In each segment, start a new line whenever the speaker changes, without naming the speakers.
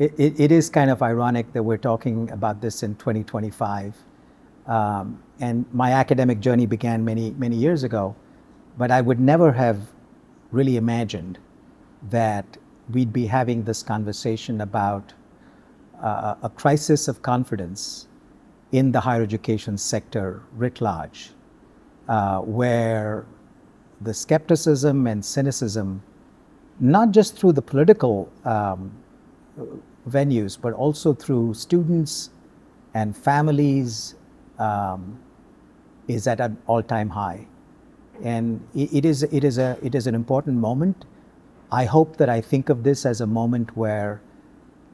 It is kind of ironic that we're talking about this in 2025. And my academic journey began many years ago, but I would never have really imagined that we'd be having this conversation about a crisis of confidence in the higher education sector writ large, where the skepticism and cynicism, not just through the political venues, but also through students and families, is at an all-time high. And it is an important moment. I hope that I think of this as a moment where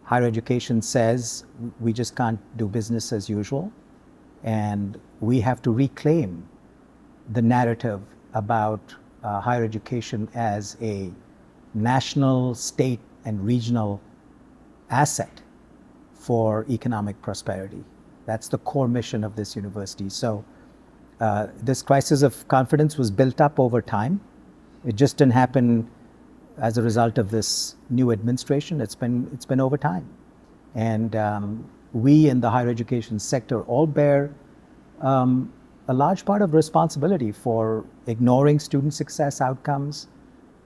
higher education says we just can't do business as usual, and we have to reclaim the narrative about higher education as a national, state, and regional asset for economic prosperity. That's the core mission of this university. So this crisis of confidence was built up over time. It just didn't happen as a result of this new administration. It's been over time. And we in the higher education sector all bear a large part of responsibility for ignoring student success outcomes,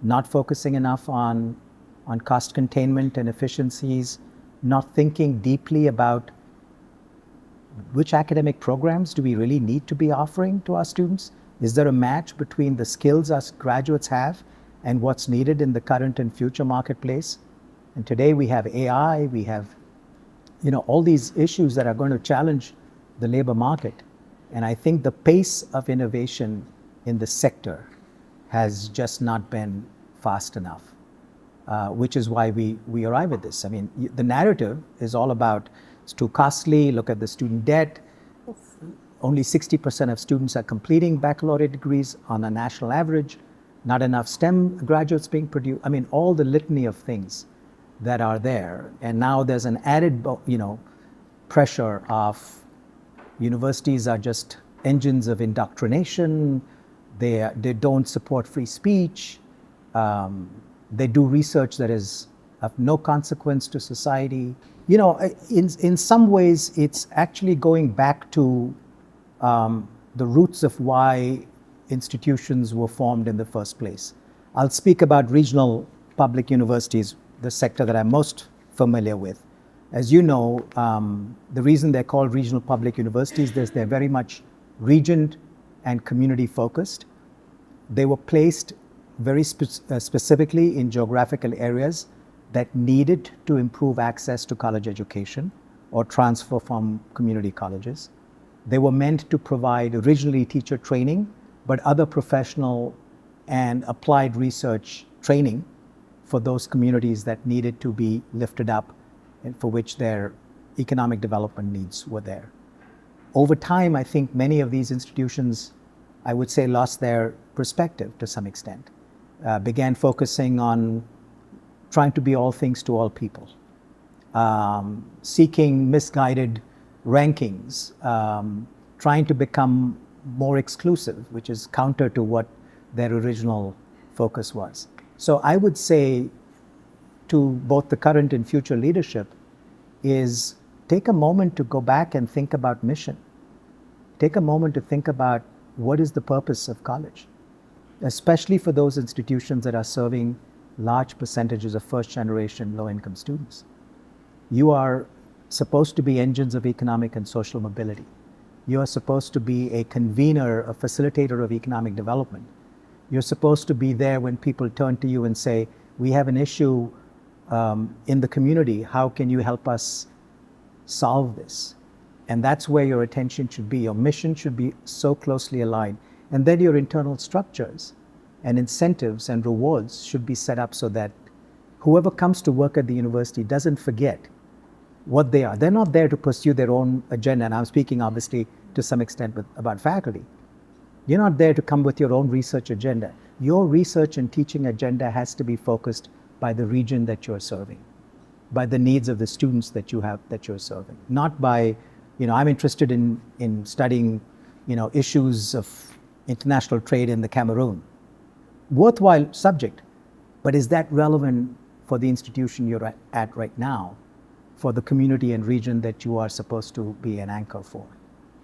not focusing enough on cost containment and efficiencies, not thinking deeply about which academic programs do we really need to be offering to our students? Is there a match between the skills our graduates have and what's needed in the current and future marketplace? And today we have AI, we have all these issues that are going to challenge the labor market. And I think the pace of innovation in the sector has just not been fast enough, which is why we arrive at this. I mean, the narrative is all about it's too costly, look at the student debt. Only 60% of students are completing baccalaureate degrees on a national average, not enough STEM graduates being produced. I mean, all the litany of things that are there. And now there's an added, pressure of universities are just engines of indoctrination. They don't support free speech. They do research that is of no consequence to society. In some ways, it's actually going back to the roots of why institutions were formed in the first place. I'll speak about regional public universities, the sector that I'm most familiar with. As you know, the reason they're called regional public universities is they're very much region and community focused. They were placed very specifically in geographical areas that needed to improve access to college education or transfer from community colleges. They were meant to provide originally teacher training, but other professional and applied research training for those communities that needed to be lifted up and for which their economic development needs were there. Over time, I think many of these institutions, I would say, lost their perspective to some extent, began focusing on trying to be all things to all people, seeking misguided rankings, trying to become more exclusive, which is counter to what their original focus was. So I would say to both the current and future leadership is take a moment to go back and think about mission. Take a moment to think about what is the purpose of college, especially for those institutions that are serving large percentages of first-generation low-income students. You are supposed to be engines of economic and social mobility. You are supposed to be a convener, a facilitator of economic development. You're supposed to be there when people turn to you and say, we have an issue in the community, how can you help us solve this? And that's where your attention should be. Your mission should be so closely aligned. And then your internal structures and incentives and rewards should be set up so that whoever comes to work at the university doesn't forget what they are. They're not there to pursue their own agenda, and I'm speaking obviously to some extent about faculty. You're not there to come with your own research agenda. Your research and teaching agenda has to be focused by the region that you're serving, by the needs of the students that you're serving, not by, I'm interested in studying, issues of international trade in the Cameroon. Worthwhile subject, but is that relevant for the institution you're at right now? for the community and region that you are supposed to be an anchor for.